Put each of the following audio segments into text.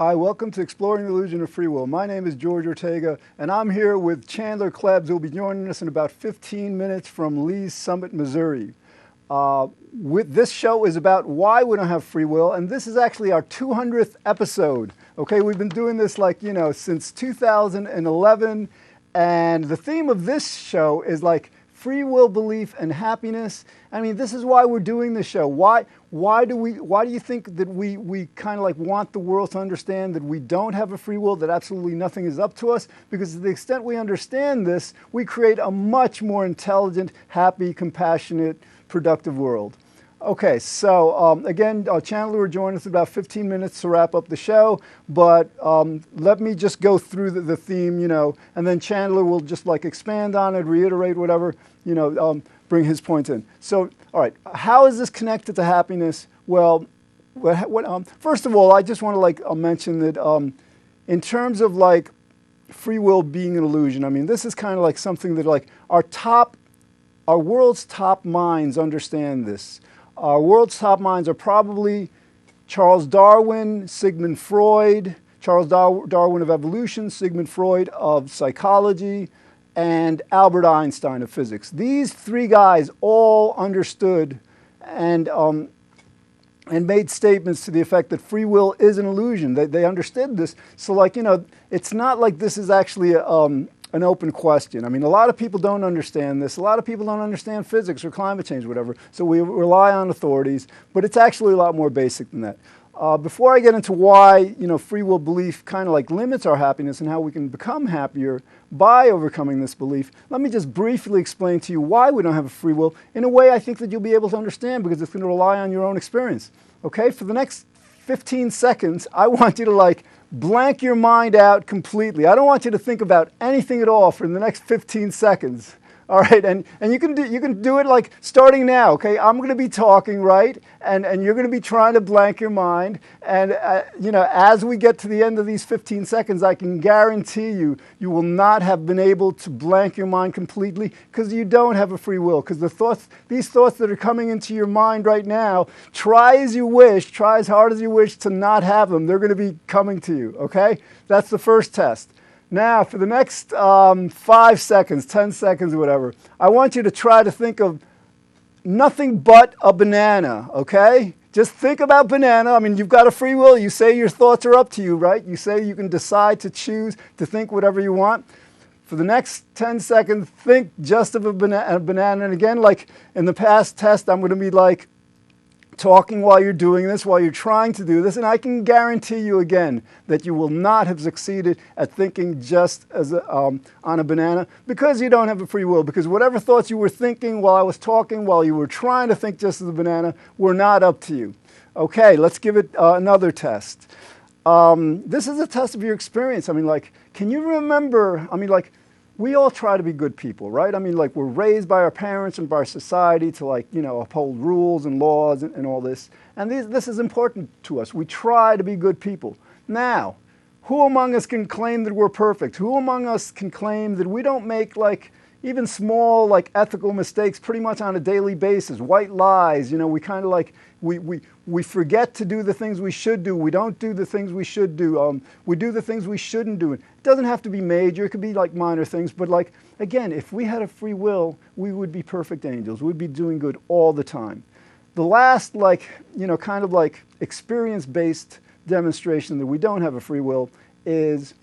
Hi, welcome to Exploring the Illusion of Free Will. My name is George Ortega, and I'm here with Chandler Klebs, who will be joining us in about 15 minutes from Lee's Summit, Missouri. This show is about why we don't have free will, and this is actually our 200th episode. Okay, we've been doing this since 2011, and the theme of this show is free will, belief, and happiness. I mean, this is why we're doing this show. Why do you think that we kind of want the world to understand that we don't have a free will, that absolutely nothing is up to us? Because to the extent we understand this, we create a much more intelligent, happy, compassionate, productive world. Okay, so again, Chandler will join us in about 15 minutes to wrap up the show, but let me just go through the theme, and then Chandler will just expand on it, reiterate whatever, bring his points in. So, all right, how is this connected to happiness? Well, first of all, I just want to mention that in terms of free will being an illusion, I mean, this is kind of something that our world's top minds understand this. Our world's top minds are probably Charles Darwin, Sigmund Freud, Charles Darwin of evolution, Sigmund Freud of psychology, and Albert Einstein of physics. These three guys all understood and made statements to the effect that free will is an illusion. They understood this. So it's not like this is actually an open question. I mean, a lot of people don't understand this. A lot of people don't understand physics or climate change, whatever. So we rely on authorities, but it's actually a lot more basic than that. Before I get into why, free will belief kind of limits our happiness and how we can become happier by overcoming this belief, let me just briefly explain to you why we don't have a free will in a way I think that you'll be able to understand, because it's going to rely on your own experience. Okay, for the next 15 seconds, I want you to blank your mind out completely. I don't want you to think about anything at all for the next 15 seconds. All right, and you can do it starting now. Okay, I'm going to be talking, right, and you're going to be trying to blank your mind. And as we get to the end of these 15 seconds, I can guarantee you will not have been able to blank your mind completely, because you don't have a free will. Because these thoughts that are coming into your mind right now, try as hard as you wish to not have them. They're going to be coming to you. Okay, that's the first test. Now, for the next 5 seconds, 10 seconds, whatever, I want you to try to think of nothing but a banana, okay? Just think about banana. I mean, you've got a free will. You say your thoughts are up to you, right? You say you can decide to choose to think whatever you want. For the next 10 seconds, think just of a banana. And again, in the past test, I'm going to be talking while you're doing this, while you're trying to do this, and I can guarantee you again that you will not have succeeded at thinking just as on a banana, because you don't have a free will, because whatever thoughts you were thinking while I was talking, while you were trying to think just as a banana, were not up to you. Okay, let's give it another test. This is a test of your experience. I mean, can you remember, we all try to be good people, right? I mean, we're raised by our parents and by our society to uphold rules and laws and all this. And this is important to us. We try to be good people. Now, who among us can claim that we're perfect? Who among us can claim that we don't make even small ethical mistakes pretty much on a daily basis, white lies? We kind of we forget to do the things we should do. We don't do the things we should do. We do the things we shouldn't do. It doesn't have to be major. It could be minor things. But again, if we had a free will, we would be perfect angels. We'd be doing good all the time. The last experience-based demonstration that we don't have a free will is,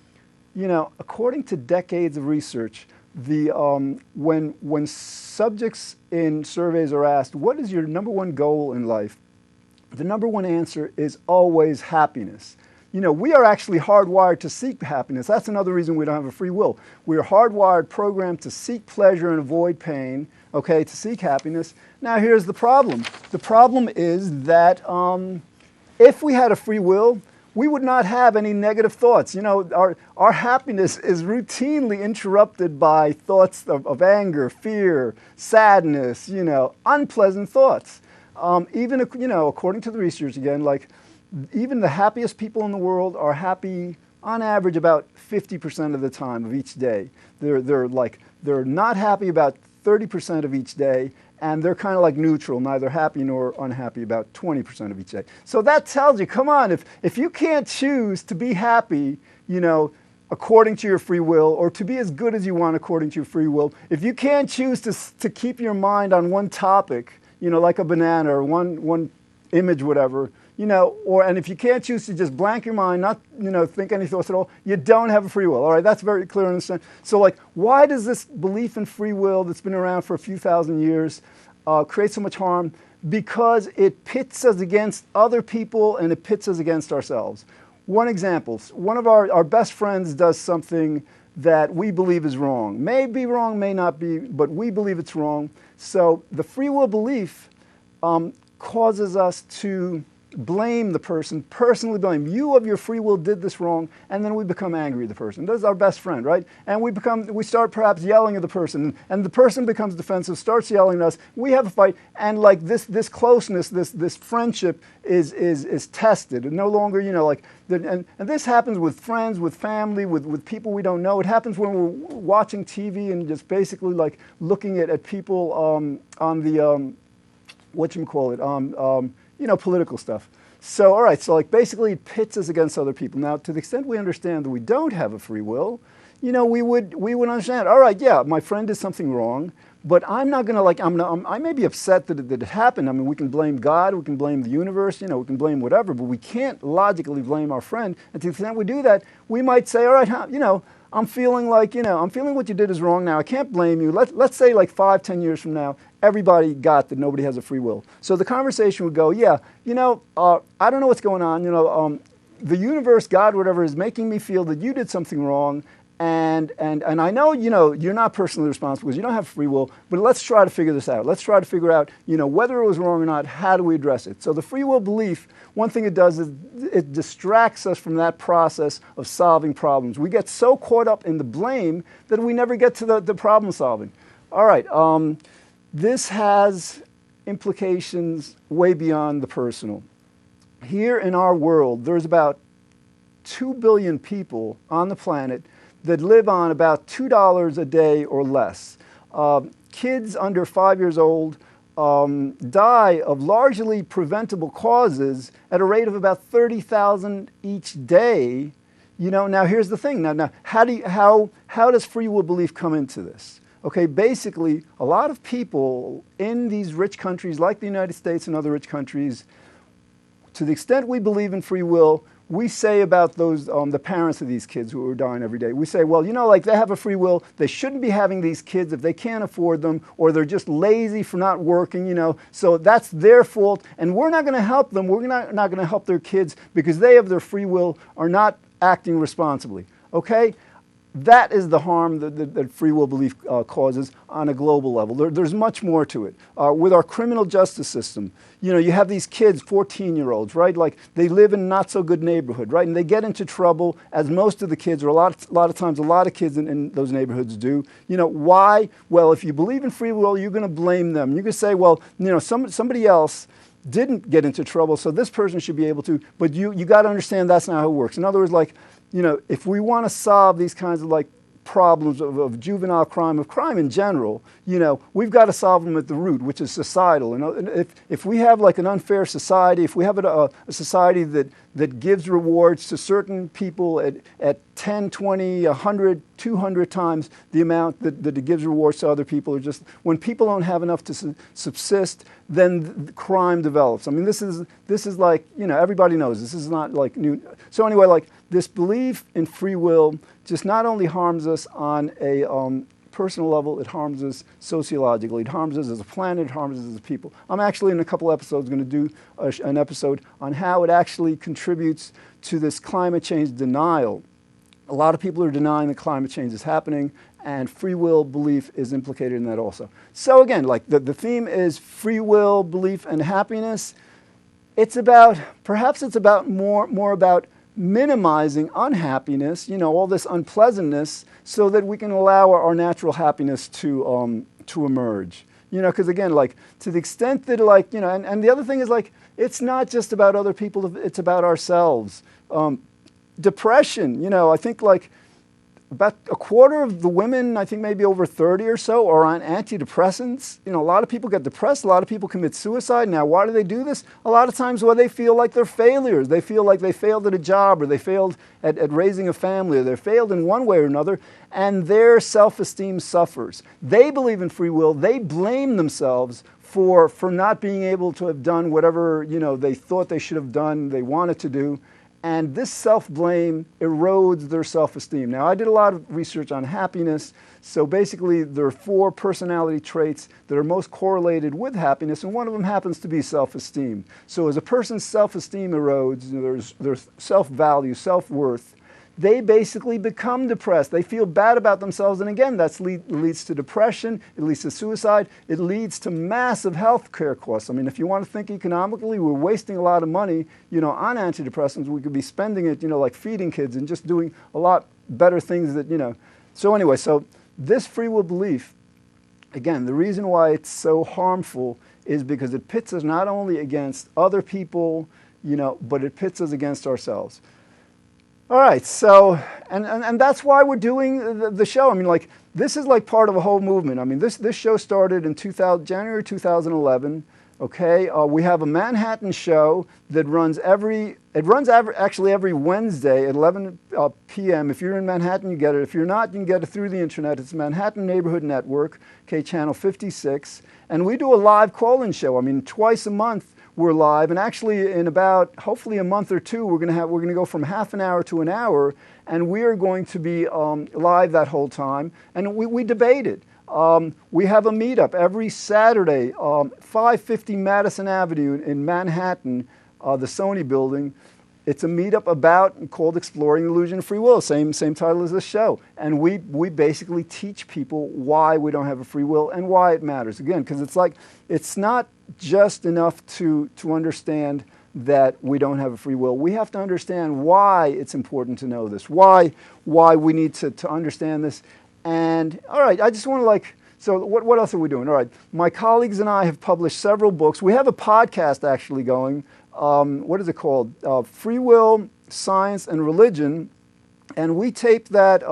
according to decades of research, when subjects in surveys are asked, what is your number one goal in life? The number one answer is always happiness. We are actually hardwired to seek happiness. That's another reason we don't have a free will. We are hardwired, programmed to seek pleasure and avoid pain, okay, to seek happiness. Now, here's the problem. The problem is that if we had a free will, we would not have any negative thoughts. Our happiness is routinely interrupted by thoughts of anger, fear, sadness, unpleasant thoughts. Even, according to the research again, even the happiest people in the world are happy on average about 50% of the time of each day. They're not happy about 30% of each day, and they're kind of like neutral, neither happy nor unhappy about 20% of each day. So that tells you, come on, if you can't choose to be happy, according to your free will, or to be as good as you want according to your free will, if you can't choose to keep your mind on one topic, like a banana or one image, whatever, and if you can't choose to just blank your mind, not, think any thoughts at all, you don't have a free will. All right, that's very clear to understand. So, like, why does this belief in free will that's been around for a few thousand years create so much harm? Because it pits us against other people and it pits us against ourselves. One example, one of our best friends does something that we believe is wrong. May be wrong, may not be, but we believe it's wrong. So the free will belief causes us to blame the person, personally blame. You of your free will did this wrong, and then we become angry at the person. This is our best friend, right? And we start perhaps yelling at the person, and the person becomes defensive, starts yelling at us. We have a fight, and like this closeness, this friendship is tested. And no longer, and this happens with friends, with family, with people we don't know. It happens when we're watching TV and just basically like looking at people on the political stuff. So, all right, so like basically it pits us against other people. Now, to the extent we understand that we don't have a free will, we would understand, all right, yeah, my friend did something wrong, but I'm not going to I may be upset that it happened. I mean, we can blame God, we can blame the universe, we can blame whatever, but we can't logically blame our friend. And to the extent we do that, we might say, all right, I'm feeling like, I'm feeling what you did is wrong now. I can't blame you. Let's say like 5-10 years from now, everybody got that nobody has a free will. So the conversation would go, yeah, I don't know what's going on. The universe, God, whatever, is making me feel that you did something wrong. And I know, you're not personally responsible because you don't have free will, but let's try to figure this out. Let's try to figure out, whether it was wrong or not, how do we address it? So the free will belief, one thing it does is it distracts us from that process of solving problems. We get so caught up in the blame that we never get to the problem solving. All right, this has implications way beyond the personal. Here in our world, there's about 2 billion people on the planet that live on about $2 a day or less. Kids under 5 years old die of largely preventable causes at a rate of about 30,000 each day. Now here's the thing. Now how does free will belief come into this? Okay, basically, a lot of people in these rich countries like the United States and other rich countries, to the extent we believe in free will, we say about those, the parents of these kids who are dying every day, we say, well, they have a free will, they shouldn't be having these kids if they can't afford them, or they're just lazy for not working, so that's their fault, and we're not going to help them, we're not going to help their kids because they have their free will, are not acting responsibly, okay? That is the harm that free will belief causes on a global level. There's much more to it. With our criminal justice system, you have these kids, 14-year-olds, right? Like they live in a not so good neighborhood, right? And they get into trouble, as most of the kids, or a lot of times, a lot of kids in those neighborhoods do. Why? Well, if you believe in free will, you're going to blame them. You can say, well, somebody else didn't get into trouble, so this person should be able to. But you got to understand that's not how it works. In other words, like, if we want to solve these kinds of like problems of juvenile crime, of crime in general, we've got to solve them at the root, which is societal. If we have like an unfair society, if we have a society that gives rewards to certain people at 10, 20, 100, 200 times the amount that it gives rewards to other people, or just when people don't have enough to subsist, then crime develops. I mean, this is like, everybody knows this is not like new. So anyway, like this belief in free will just not only harms us on a personal level, it harms us sociologically. It harms us as a planet, it harms us as a people. I'm actually in a couple episodes going to do an episode on how it actually contributes to this climate change denial. A lot of people are denying that climate change is happening, and free will belief is implicated in that also. So again, like the theme is free will, belief, and happiness. Perhaps it's about more about minimizing unhappiness, all this unpleasantness, so that we can allow our natural happiness to emerge. Because again, like to the extent that like, and the other thing is like, it's not just about other people, it's about ourselves. Depression, I think like about a quarter of the women, I think maybe over 30 or so, are on antidepressants. A lot of people get depressed. A lot of people commit suicide. Now, why do they do this? A lot of times, they feel like they're failures. They feel like they failed at a job, or they failed at raising a family, or they failed in one way or another, and their self-esteem suffers. They believe in free will. They blame themselves for not being able to have done whatever they thought they should have done, they wanted to do. And this self-blame erodes their self-esteem. Now, I did a lot of research on happiness. So basically, there are 4 personality traits that are most correlated with happiness, and one of them happens to be self-esteem. So as a person's self-esteem erodes, there's self-value, self-worth, they basically become depressed. They feel bad about themselves, and again, that leads to depression, it leads to suicide, it leads to massive health care costs. I mean, if you want to think economically, we're wasting a lot of money, on antidepressants. We could be spending it, like feeding kids and just doing a lot better things that. So anyway, so this free will belief, again, the reason why it's so harmful is because it pits us not only against other people, but it pits us against ourselves. All right, so, and that's why we're doing the show. I mean, like, this is like part of a whole movement. I mean, this show started in January 2011, okay? We have a Manhattan show that runs actually every Wednesday at 11 p.m. If you're in Manhattan, you get it. If you're not, you can get it through the internet. It's Manhattan Neighborhood Network, okay, channel 56. And we do a live call-in show. I mean, twice a month. We're live, and actually in about hopefully a month or two, we're going to go from half an hour to an hour, and we are going to be live that whole time, and we debate it. We have a meetup every Saturday, 550 Madison Avenue in Manhattan, the Sony building. It's a meetup called Exploring the Illusion of Free Will, same title as this show. And we basically teach people why we don't have a free will and why it matters. Again, because it's not just enough to understand that we don't have a free will. We have to understand why it's important to know this, why we need to understand this. And all right, I just want to so what else are we doing? All right, my colleagues and I have published several books. We have a podcast actually going. What is it called? Free Will, Science, and Religion. And we tape that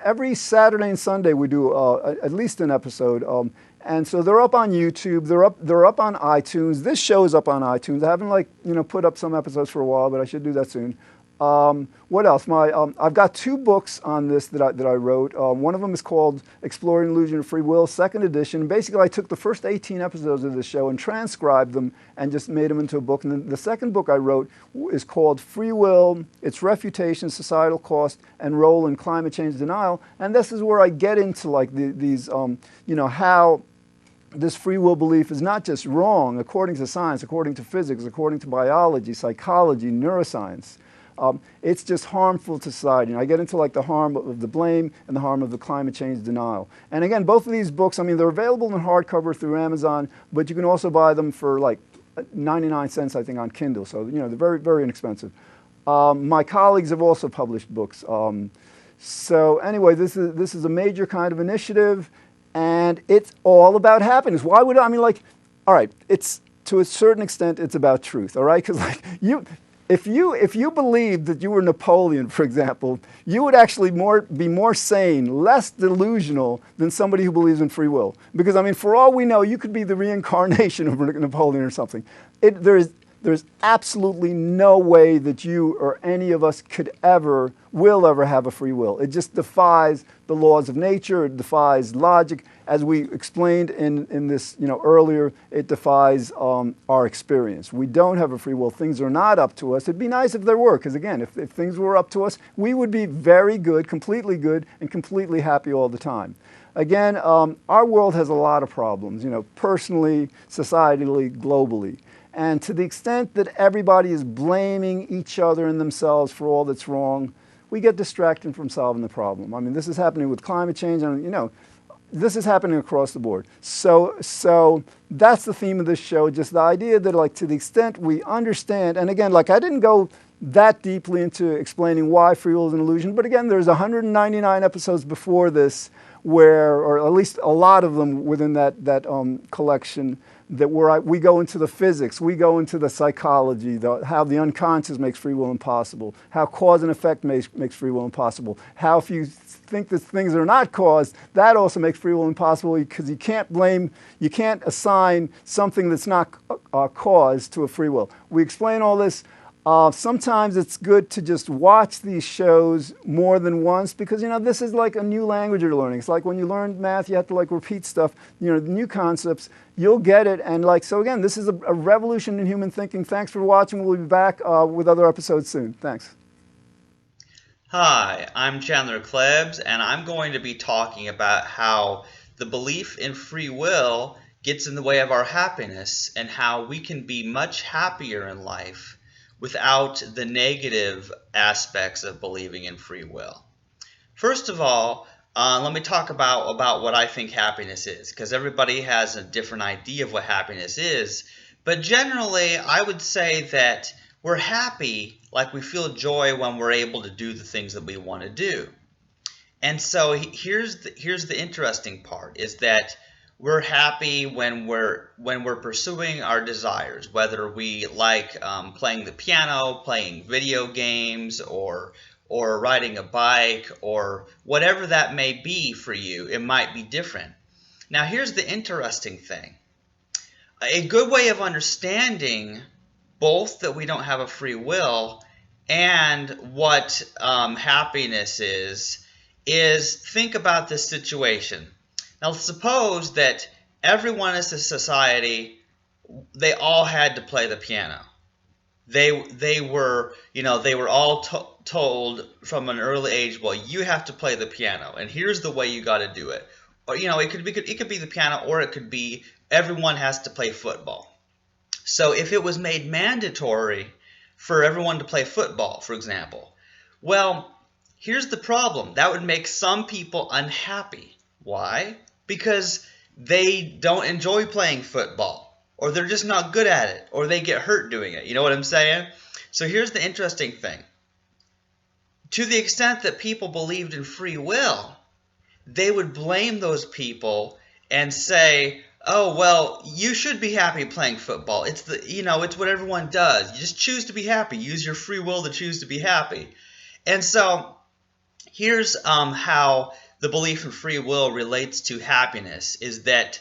every Saturday and Sunday we do at least an episode. And so they're up on YouTube. They're up on iTunes. This show is up on iTunes. I haven't put up some episodes for a while, but I should do that soon. What else? I've got 2 books on this that I wrote. One of them is called Exploring the Illusion of Free Will, 2nd edition. Basically, I took the first 18 episodes of this show and transcribed them and just made them into a book. And then the second book I wrote is called Free Will, Its Refutation, Societal Cost, and Role in Climate Change Denial. And this is where I get into these, how this free will belief is not just wrong according to science, according to physics, according to biology, psychology, neuroscience. It's just harmful to society. And I get into the harm of the blame and the harm of the climate change denial. And again, both of these books, I mean, they're available in hardcover through Amazon, but you can also buy them for 99 cents, I think, on Kindle. So, they're very, very inexpensive. My colleagues have also published books. So anyway, this is a major kind of initiative, and it's all about happiness. Why would all right, it's to a certain extent, it's about truth, all right? Because if you believed that you were Napoleon, for example, you would actually be more sane, less delusional than somebody who believes in free will. Because for all we know, you could be the reincarnation of Napoleon or something. There's absolutely no way that you or any of us will ever have a free will. It just defies the laws of nature. It defies logic. As we explained in this, earlier, it defies our experience. We don't have a free will. Things are not up to us. It'd be nice if there were, because again, if things were up to us, we would be very good, and completely happy all the time. Again, our world has a lot of problems, personally, societally, globally. And to the extent that everybody is blaming each other and themselves for all that's wrong, we get distracted from solving the problem. This is happening with climate change, and this is happening across the board. So that's the theme of this show, just the idea that to the extent we understand, and again, I didn't go that deeply into explaining why free will is an illusion, but again, there's 199 episodes before this where, or at least a lot of them within that collection, that we go into the physics, we go into the psychology, how the unconscious makes free will impossible, how cause and effect makes free will impossible, how if you think that things are not caused, that also makes free will impossible, because you can't assign something that's not caused to a free will. We explain all this. Sometimes it's good to just watch these shows more than once, because, this is like a new language you're learning. It's like when you learn math, you have to repeat stuff, the new concepts, you'll get it. And so again, this is a revolution in human thinking. Thanks for watching. We'll be back with other episodes soon. Thanks. Hi, I'm Chandler Klebbs, and I'm going to be talking about how the belief in free will gets in the way of our happiness, and how we can be much happier in life without the negative aspects of believing in free will. First of all, let me talk about what I think happiness is, because everybody has a different idea of what happiness is. But generally, I would say that we're happy, like we feel joy when we're able to do the things that we want to do. And so here's the interesting part, is that we're happy when we're pursuing our desires, whether we like playing the piano, playing video games, or riding a bike, or whatever that may be for you. It might be different. Now, here's the interesting thing. A good way of understanding both that we don't have a free will and what happiness is think about this situation. Now, suppose that everyone in this society, they all had to play the piano. They were all told from an early age, well, you have to play the piano, and here's the way you got to do it. Or it could be the piano, or it could be everyone has to play football. So if it was made mandatory for everyone to play football, for example, well, here's the problem. That would make some people unhappy. Why? Because they don't enjoy playing football, or they're just not good at it, or they get hurt doing it. You know what I'm saying? So here's the interesting thing. To the extent that people believed in free will, they would blame those people and say, oh, well, you should be happy playing football. It's it's what everyone does. You just choose to be happy. Use your free will to choose to be happy. And so here's how the belief in free will relates to happiness, is that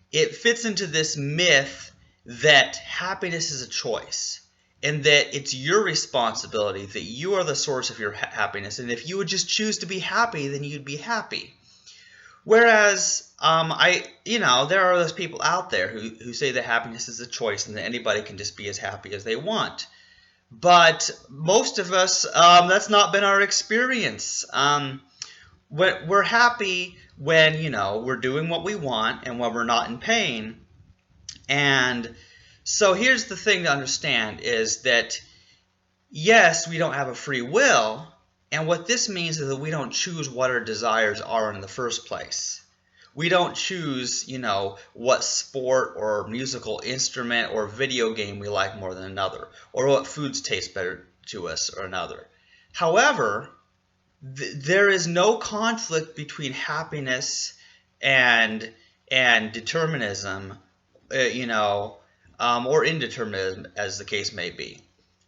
it fits into this myth that happiness is a choice, and that it's your responsibility, that you are the source of your happiness, and if you would just choose to be happy, then you'd be happy. Whereas there are those people out there who say that happiness is a choice and that anybody can just be as happy as they want. But most of us, that's not been our experience. We're happy when, we're doing what we want and when we're not in pain. And so here's the thing to understand, is that, yes, we don't have a free will. And what this means is that we don't choose what our desires are in the first place. We don't choose, what sport or musical instrument or video game we like more than another, or what foods taste better to us or another. However, there is no conflict between happiness and determinism, or indeterminism, as the case may be.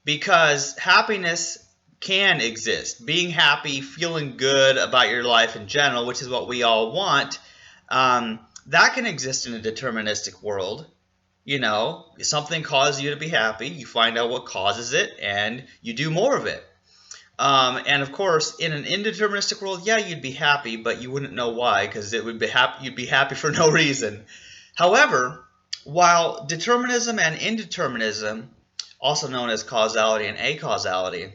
Because happiness can exist. Being happy, feeling good about your life in general, which is what we all want, that can exist in a deterministic world. Something causes you to be happy, you find out what causes it, and you do more of it. And of course, in an indeterministic world, yeah, you'd be happy, but you wouldn't know why, because you'd be happy for no reason. However, while determinism and indeterminism, also known as causality and acausality,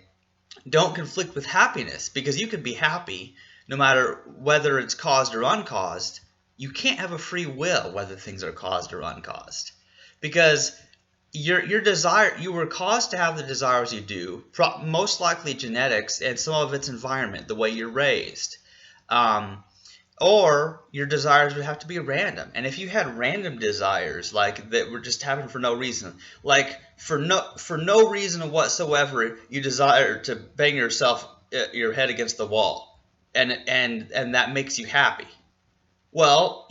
don't conflict with happiness, because you can be happy no matter whether it's caused or uncaused. You can't have a free will whether things are caused or uncaused, because your desire, you were caused to have the desires you do, most likely genetics and some of its environment, the way you're raised. Or your desires would have to be random. And if you had random desires, like that were just happening for no reason, like for no reason whatsoever, you desire to bang your head against the wall, and that makes you happy. Well,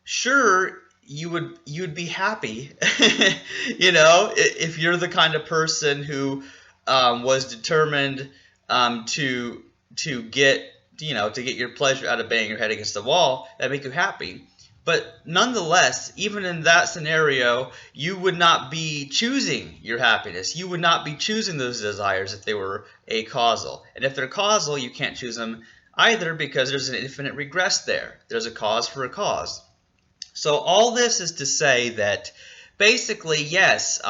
sure, you'd be happy, if you're the kind of person who was determined to get to get your pleasure out of banging your head against the wall. That make you happy. But nonetheless, even in that scenario, you would not be choosing your happiness. You would not be choosing those desires if they were acausal. And if they're causal, you can't choose them either, because there's an infinite regress there. There's a cause for a cause. So all this is to say that basically, yes,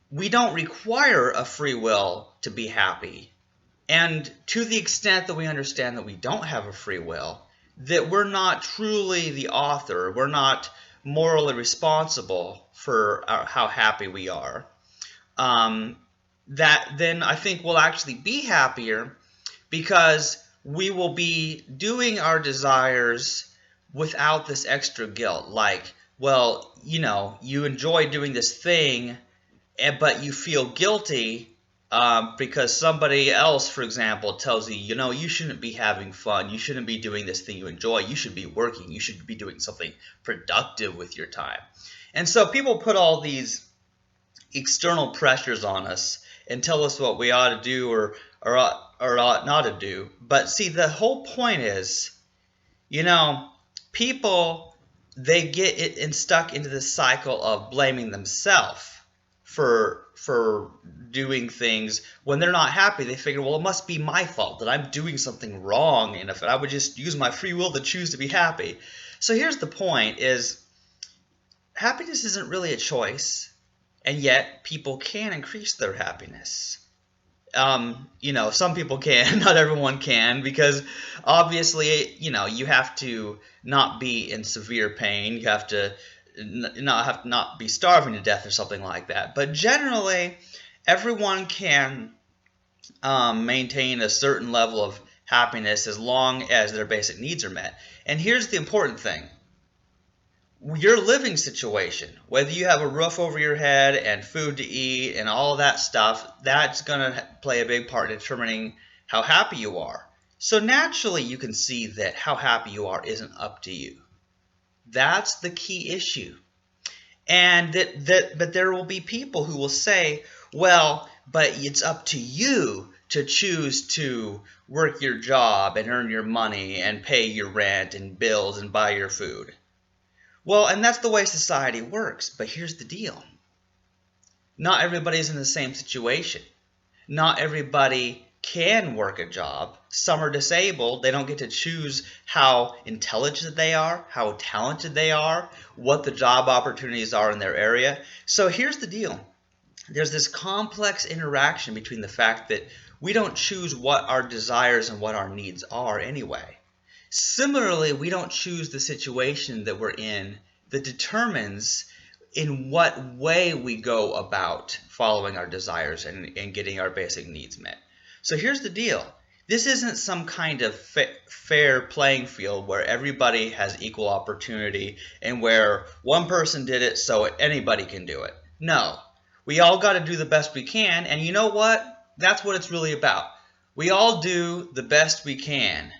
we don't require a free will to be happy. And to the extent that we understand that we don't have a free will, that we're not truly the author, we're not morally responsible for how happy we are, that then I think we'll actually be happier, because we will be doing our desires without this extra guilt. Like, well, you enjoy doing this thing, but you feel guilty because somebody else, for example, tells you, you shouldn't be having fun. You shouldn't be doing this thing you enjoy. You should be working. You should be doing something productive with your time. And so people put all these external pressures on us and tell us what we ought to do or ought not to do. But see, the whole point is, people, they get stuck into this cycle of blaming themselves for doing things. When they're not happy, they figure, well, it must be my fault that I'm doing something wrong, and if I would just use my free will to choose to be happy. So here's the point, is happiness isn't really a choice, and yet people can increase their happiness. Some people can, not everyone can, because obviously, you have to not be in severe pain. You have to not be starving to death or something like that. But generally, everyone can maintain a certain level of happiness as long as their basic needs are met. And here's the important thing. Your living situation, whether you have a roof over your head and food to eat and all of that stuff, that's going to play a big part in determining how happy you are. So naturally, you can see that how happy you are isn't up to you. That's the key issue. And but there will be people who will say, well, but it's up to you to choose to work your job and earn your money and pay your rent and bills and buy your food. Well, and that's the way society works. But here's the deal. Not everybody's in the same situation. Not everybody can work a job. Some are disabled. They don't get to choose how intelligent they are, how talented they are, what the job opportunities are in their area. So here's the deal. There's this complex interaction between the fact that we don't choose what our desires and what our needs are anyway. Similarly, we don't choose the situation that we're in that determines in what way we go about following our desires and getting our basic needs met. So here's the deal. This isn't some kind of fair playing field where everybody has equal opportunity and where one person did it so anybody can do it. No. We all got to do the best we can, and you know what? That's what it's really about. We all do the best we can,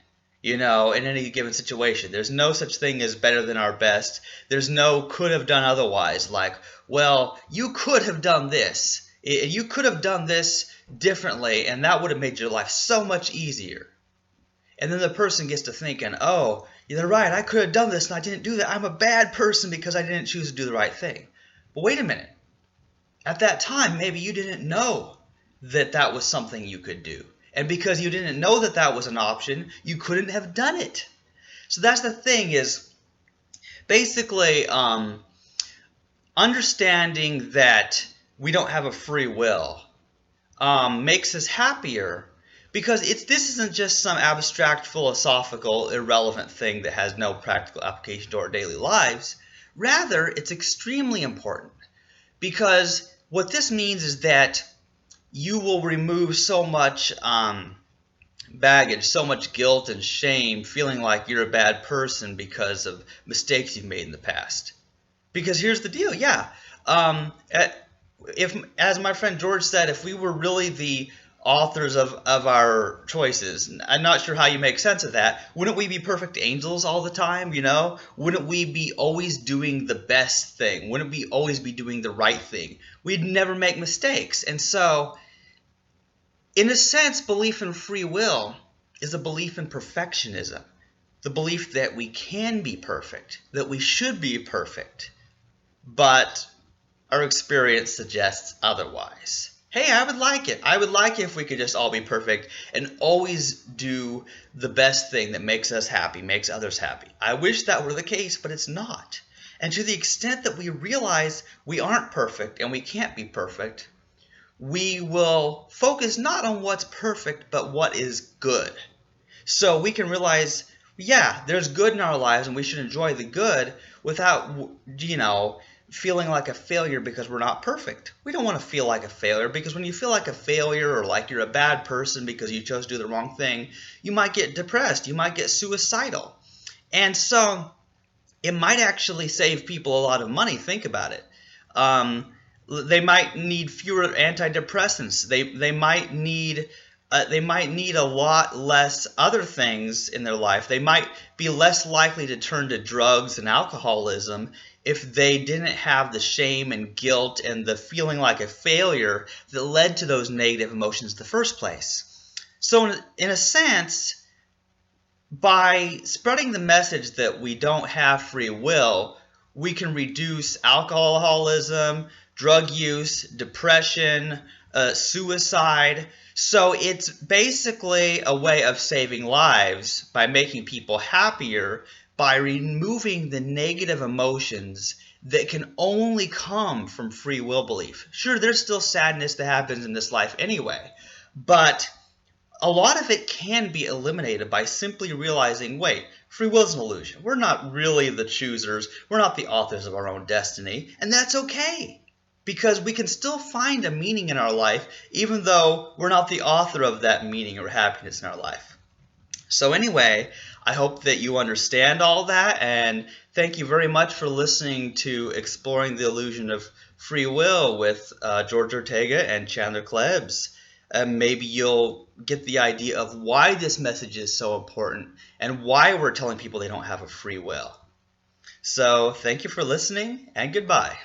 in any given situation. There's no such thing as better than our best. There's no could have done otherwise, like, well, you could have done this. You could have done this differently, and that would have made your life so much easier. And then the person gets to thinking, oh, you're right, I could have done this and I didn't do that. I'm a bad person because I didn't choose to do the right thing. But wait a minute. At that time, maybe you didn't know that that was something you could do. And because you didn't know that that was an option, you couldn't have done it. So that's the thing, is basically understanding that we don't have a free will makes us happier, because this isn't just some abstract, philosophical, irrelevant thing that has no practical application to our daily lives. Rather, it's extremely important, because what this means is that you will remove so much baggage, so much guilt and shame, feeling like you're a bad person because of mistakes you've made in the past. Because here's the deal, if, as my friend George said, if we were really the authors of our choices. I'm not sure how you make sense of that. Wouldn't we be perfect angels all the time, you know? Wouldn't we be always doing the best thing? Wouldn't we always be doing the right thing? We'd never make mistakes. And so, in a sense, belief in free will is a belief in perfectionism. The belief that we can be perfect, that we should be perfect, but our experience suggests otherwise. Hey, I would like it. I would like it if we could just all be perfect and always do the best thing that makes us happy, makes others happy. I wish that were the case, but it's not. And to the extent that we realize we aren't perfect and we can't be perfect, we will focus not on what's perfect, but what is good. So we can realize, yeah, there's good in our lives and we should enjoy the good without, feeling like a failure because we're not perfect. We don't want to feel like a failure, because when you feel like a failure or like you're a bad person because you chose to do the wrong thing, you might get depressed, you might get suicidal. And so it might actually save people a lot of money. Think about it. They might need fewer antidepressants. They might need a lot less other things in their life. They might be less likely to turn to drugs and alcoholism if they didn't have the shame and guilt and the feeling like a failure that led to those negative emotions in the first place. So in a sense, by spreading the message that we don't have free will, we can reduce alcoholism, drug use, depression, suicide. So it's basically a way of saving lives by making people happier, by removing the negative emotions that can only come from free will belief. Sure, there's still sadness that happens in this life anyway, but a lot of it can be eliminated by simply realizing, wait, free will is an illusion. We're not really the choosers. We're not the authors of our own destiny, and that's okay, because we can still find a meaning in our life even though we're not the author of that meaning or happiness in our life. So anyway, I hope that you understand all that, and thank you very much for listening to Exploring the Illusion of Free Will with George Ortega and Chandler Klebs. Maybe you'll get the idea of why this message is so important and why we're telling people they don't have a free will. So thank you for listening, and goodbye.